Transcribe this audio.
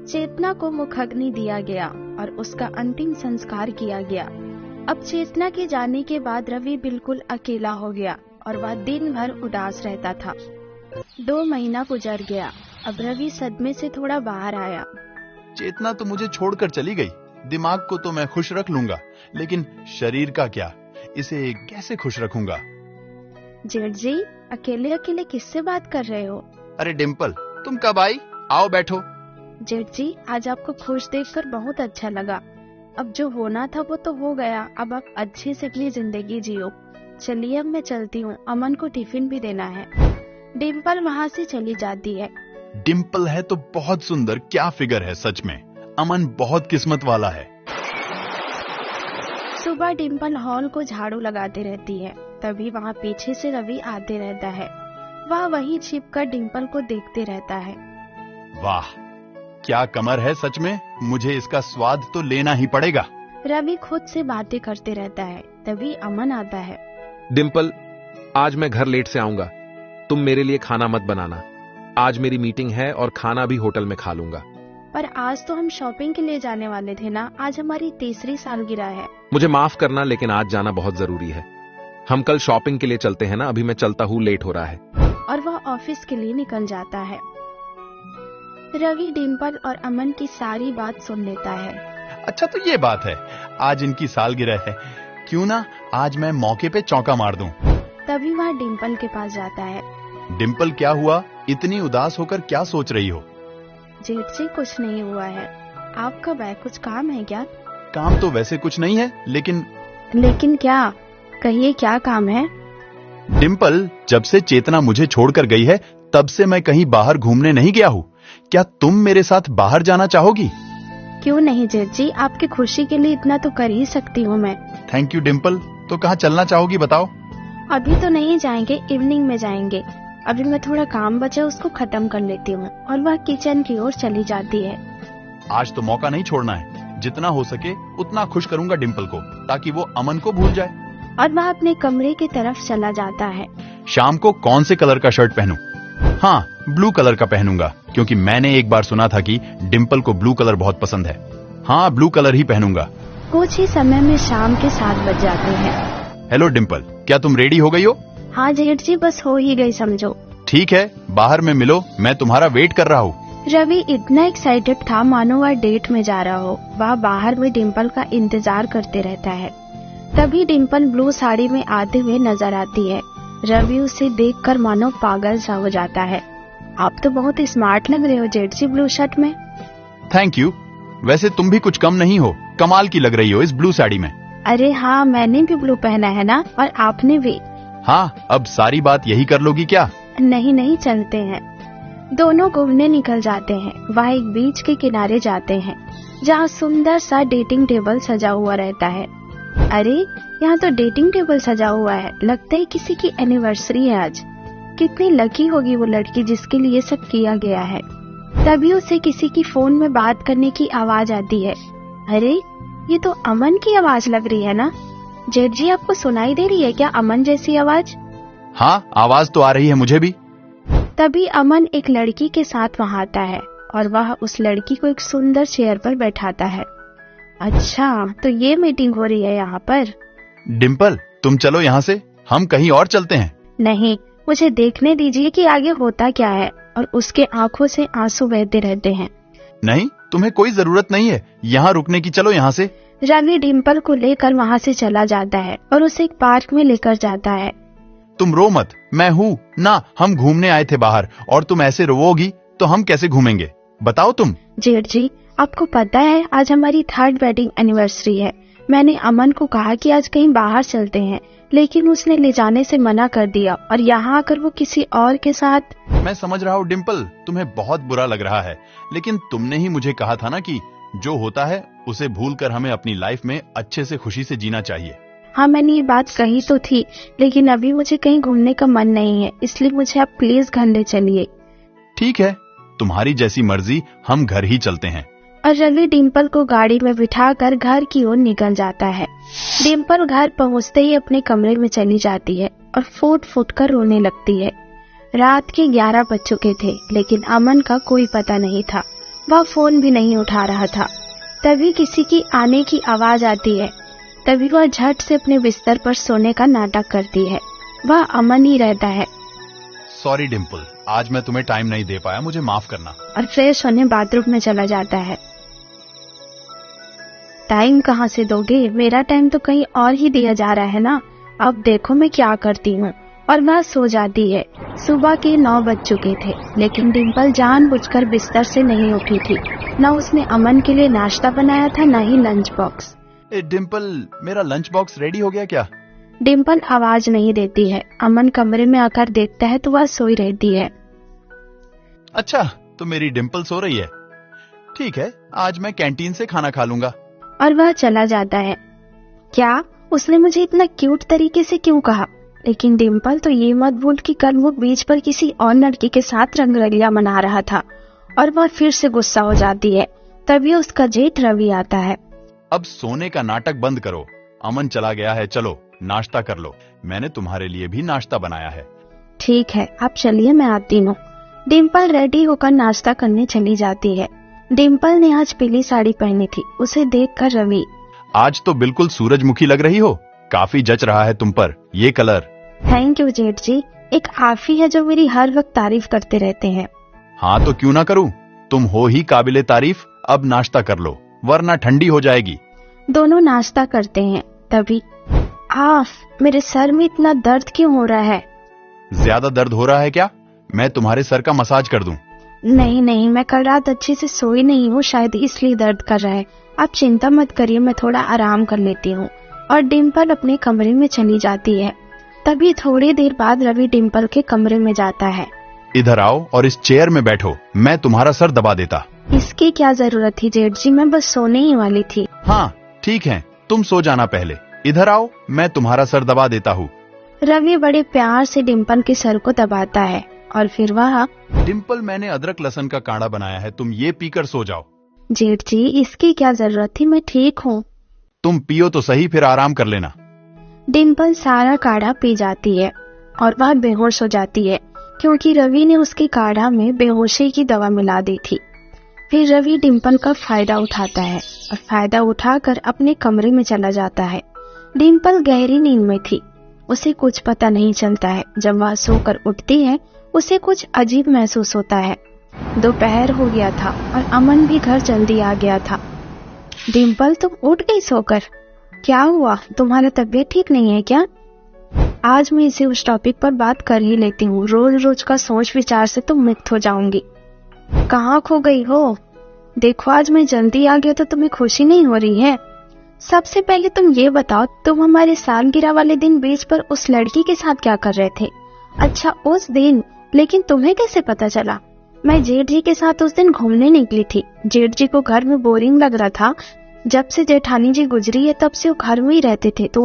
चेतना को मुखाग्नि दिया गया और उसका अंतिम संस्कार किया गया। अब चेतना के जाने के बाद रवि बिल्कुल अकेला हो गया और वह दिन भर उदास रहता था। 2 महीना गुजर गया। अब रवि सदमे से थोड़ा बाहर आया। चेतना तो मुझे छोड़कर चली गई। दिमाग को तो मैं खुश रख लूंगा, लेकिन शरीर का क्या, इसे कैसे खुश रखूंगा? जेठ जी, अकेले अकेले किससे बात कर रहे हो? अरे डिम्पल, तुम कब आई? आओ बैठो। जेठ जी, आज आपको खुश देखकर बहुत अच्छा लगा। अब जो होना था वो तो हो गया। अब आप अच्छे से अपनी जिंदगी जियो। चलिए अब मैं चलती हूँ, अमन को टिफिन भी देना है। डिम्पल वहाँ से चली जाती है। डिम्पल है तो बहुत सुंदर, क्या फिगर है सच में। अमन बहुत किस्मत वाला है। सुबह डिम्पल हॉल को झाड़ू लगाते रहती है। तभी वहाँ पीछे से रवि आते रहता है। वह वहीं छिपकर डिम्पल को देखते रहता है। वाह, क्या कमर है सच में। मुझे इसका स्वाद तो लेना ही पड़ेगा। रवि खुद से बातें करते रहता है। तभी अमन आता है। डिम्पल, आज मैं घर लेट से आऊंगा। तुम मेरे लिए खाना मत बनाना। आज मेरी मीटिंग है और खाना भी होटल में खा लूंगा। पर आज तो हम शॉपिंग के लिए जाने वाले थे ना। आज हमारी 3री सालगिरह है। मुझे माफ करना, लेकिन आज जाना बहुत जरूरी है। हम कल शॉपिंग के लिए चलते हैं ना। अभी मैं चलता हूँ, लेट हो रहा है। और वह ऑफिस के लिए निकल जाता है। रवि डिम्पल और अमन की सारी बात सुन लेता है। अच्छा तो ये बात है, आज इनकी सालगिरह है। क्यों ना आज मैं मौके पे चौका मार दूं। तभी वह डिम्पल के पास जाता है। डिम्पल, क्या हुआ? इतनी उदास होकर क्या सोच रही हो? जेठ जी, कुछ नहीं हुआ है। आप कब आए? कुछ काम है क्या? काम तो वैसे कुछ नहीं है, लेकिन क्या? कहिए, क्या काम है? डिम्पल, जब से चेतना मुझे छोड़कर गई है तब से मैं कहीं बाहर घूमने नहीं गया हूँ। क्या तुम मेरे साथ बाहर जाना चाहोगी? क्यों नहीं जेठ जी, आपकी खुशी के लिए इतना तो कर ही सकती हूँ मैं। Thank you Dimple. तो कहाँ चलना चाहोगी बताओ? अभी तो नहीं जाएंगे, इवनिंग में जाएंगे। अभी मैं थोड़ा काम बचा उसको खत्म कर लेती हूँ। और वह किचन की ओर चली जाती है। आज तो मौका नहीं छोड़ना है। जितना हो सके उतना खुश करूंगा डिम्पल को, ताकि वो अमन को भूल जाए। और वह अपने कमरे की तरफ चला जाता है। शाम को कौन से कलर का शर्ट पहनूं? हाँ, ब्लू कलर का पहनूंगा, क्योंकि मैंने एक बार सुना था कि डिम्पल को ब्लू कलर बहुत पसंद है। हाँ, ब्लू कलर ही पहनूंगा। कुछ ही समय में शाम के 7 बज जाते हैं। हेलो डिम्पल, क्या तुम रेडी हो गई हो? हाँ जेठ जी, बस हो ही गई समझो। ठीक है, बाहर में मिलो, मैं तुम्हारा वेट कर रहा हूँ। रवि इतना एक्साइटेड था मानो वह डेट में जा रहा हो। वह बाहर में डिम्पल का इंतजार करते रहता है। तभी डिम्पल ब्लू साड़ी में आते हुए नजर आती है। रवि उसे देखकर मानो पागल सा हो जाता है। आप तो बहुत स्मार्ट लग रहे हो जेठ जी ब्लू शर्ट में। Thank you. वैसे तुम भी कुछ कम नहीं हो, कमाल की लग रही हो इस ब्लू साड़ी में। अरे हाँ, मैंने भी ब्लू पहना है ना, और आपने भी। हाँ, अब सारी बात यही कर लोगी क्या? नहीं, चलते हैं। दोनों घूमने निकल जाते हैं। वह एक बीच के किनारे जाते हैं, जहाँ सुंदर सा डेटिंग टेबल सजा हुआ रहता है। अरे, यहाँ तो डेटिंग टेबल सजा हुआ है। लगता है किसी की एनिवर्सरी है आज। कितनी लकी होगी वो लड़की जिसके लिए सब किया गया है। तभी उसे किसी की फोन में बात करने की आवाज आती है। अरे, ये तो अमन की आवाज लग रही है ना। जेठ जी, आपको सुनाई दे रही है क्या अमन जैसी आवाज? हाँ, आवाज तो आ रही है मुझे भी। तभी अमन एक लड़की के साथ वहाँ आता है और वह उस लड़की को एक सुंदर चेयर पर बैठाता है। अच्छा, तो ये मीटिंग हो रही है यहाँ पर। डिम्पल, तुम चलो यहाँ से, हम कहीं और चलते हैं। नहीं, मुझे देखने दीजिए कि आगे होता क्या है। और उसके आंखों से आंसू बहते रहते हैं। नहीं, तुम्हें कोई जरूरत नहीं है यहाँ रुकने की। चलो यहाँ से। रवि डिम्पल को लेकर वहाँ से चला जाता है और उसे एक पार्क में लेकर जाता है। तुम रो मत, मैं हूँ ना। हम घूमने आए थे बाहर, और तुम ऐसे रोओगी तो हम कैसे घूमेंगे? बताओ तुम। जेठ जी, आपको पता है आज हमारी 3rd वेडिंग एनिवर्सरी है। मैंने अमन को कहा कि आज कहीं बाहर चलते हैं, लेकिन उसने ले जाने से मना कर दिया। और यहाँ आकर वो किसी और के साथ। मैं समझ रहा हूँ डिम्पल, तुम्हें बहुत बुरा लग रहा है, लेकिन तुमने ही मुझे कहा था ना कि जो होता है उसे भूलकर हमें अपनी लाइफ में अच्छे से खुशी से जीना चाहिए। हाँ, मैंने ये बात कही तो थी, लेकिन अभी मुझे कहीं घूमने का मन नहीं है, इसलिए मुझे आप प्लीज घर ले चलिए। ठीक है, तुम्हारी जैसी मर्जी, हम घर ही चलते हैं। और रवि डिम्पल को गाड़ी में बिठाकर घर की ओर निकल जाता है। डिम्पल घर पहुंचते ही अपने कमरे में चली जाती है और फूट फूट कर रोने लगती है। रात के 11 बज चुके थे, लेकिन अमन का कोई पता नहीं था। वह फोन भी नहीं उठा रहा था। तभी किसी की आने की आवाज आती है। तभी वह झट से अपने बिस्तर पर सोने का नाटक करती है। वह अमन ही रहता है सॉरी डिम्पल, आज मैं तुम्हें टाइम नहीं दे पाया, मुझे माफ करना। और फ्रेश होने बाथरूम में चला जाता है। टाइम कहाँ से दोगे? मेरा टाइम तो कहीं और ही दिया जा रहा है ना। अब देखो मैं क्या करती हूँ। और वह सो जाती है। सुबह के 9 बज चुके थे, लेकिन डिम्पल जानबूझकर बिस्तर से नहीं उठी थी। न उसने अमन के लिए नाश्ता बनाया था, न ही लंच बॉक्स। डिम्पल, मेरा लंच बॉक्स रेडी हो गया क्या? डिम्पल आवाज नहीं देती है। अमन कमरे में आकर देखता है तो वह सोई रहती है। अच्छा, तो मेरी डिम्पल सो रही है। ठीक है, आज मैं कैंटीन से खाना खा लूंगा। और वह चला जाता है। क्या उसने मुझे इतना क्यूट तरीके से क्यों कहा? लेकिन डिम्पल तो ये मत भूल कि कल वो बीच पर किसी और लड़की के साथ रंगरलिया मना रहा था। और वह फिर से गुस्सा हो जाती है। तभी उसका जेठ रवि आता है। अब सोने का नाटक बंद करो। अमन चला गया है, चलो नाश्ता कर लो। मैंने तुम्हारे लिए भी नाश्ता बनाया है। ठीक है, आप चलिए, मैं आती हूँ। डिम्पल रेडी होकर नाश्ता करने चली जाती है। डिम्पल ने आज पीली साड़ी पहनी थी। उसे देखकर रवि, आज तो बिल्कुल सूरजमुखी लग रही हो। काफी जच रहा है तुम पर ये कलर। थैंक यू जेठ जी। एक आप ही है जो मेरी हर वक्त तारीफ करते रहते हैं। हाँ तो क्यों ना करूं, तुम हो ही काबिले तारीफ। अब नाश्ता कर लो, वरना ठंडी हो जाएगी। दोनों नाश्ता करते हैं। तभी मेरे सर में इतना दर्द क्यों हो रहा है? ज्यादा दर्द हो रहा है क्या? मैं तुम्हारे सर का मसाज कर दूं? नहीं, मैं कल रात अच्छे से सोई नहीं हूँ, शायद इसलिए दर्द कर रहा है। आप चिंता मत करिए, मैं थोड़ा आराम कर लेती हूँ। और डिम्पल अपने कमरे में चली जाती है। तभी थोड़ी देर बाद रवि डिम्पल के कमरे में जाता है। इधर आओ और इस चेयर में बैठो, मैं तुम्हारा सर दबा देता। इसकी क्या जरूरत थी जेठ जी, मैं बस सोने ही वाली थी। हाँ ठीक है, तुम सो जाना पहले। इधर आओ, मैं तुम्हारा सर दबा देता हूँ। रवि बड़े प्यार से डिम्पल के सर को दबाता है। और फिर वह, डिम्पल, मैंने अदरक लहसुन का काढ़ा बनाया है, तुम ये पीकर सो जाओ। जेठ जी, इसकी क्या जरूरत थी, मैं ठीक हूँ। तुम पियो तो सही, फिर आराम कर लेना। डिम्पल सारा काढ़ा पी जाती है और वह बेहोश हो जाती है, क्योंकि रवि ने उसके काढ़ा में बेहोशी की दवा मिला दी थी। फिर रवि डिम्पल का फायदा उठाता है और फायदा उठाकर अपने कमरे में चला जाता है। डिम्पल गहरी नींद में थी। उसे कुछ पता नहीं चलता है। जब वह सोकर उठती है, उसे कुछ अजीब महसूस होता है। दोपहर हो गया था और अमन भी घर जल्दी आ गया था। डिम्पल, तुम उठ गई सोकर? क्या हुआ, तुम्हारा तबीयत ठीक नहीं है क्या? आज मैं इसे उस टॉपिक पर बात कर ही लेती हूँ। रोज रोज का सोच विचार से तुम मुक्त हो जाऊंगी। कहाँ खो गई हो? देखो, आज मैं जल्दी आ गया तो तुम्हें खुशी नहीं हो रही है? सबसे पहले तुम ये बताओ, तुम हमारे सालगिरह वाले दिन बीच पर उस लड़की के साथ क्या कर रहे थे? अच्छा, उस दिन? लेकिन तुम्हें कैसे पता चला? मैं जेठ जी के साथ उस दिन घूमने निकली थी। जेठ जी को घर में बोरिंग लग रहा था। जब से जेठानी जी गुजरी है तब से वो घर में ही रहते थे, तो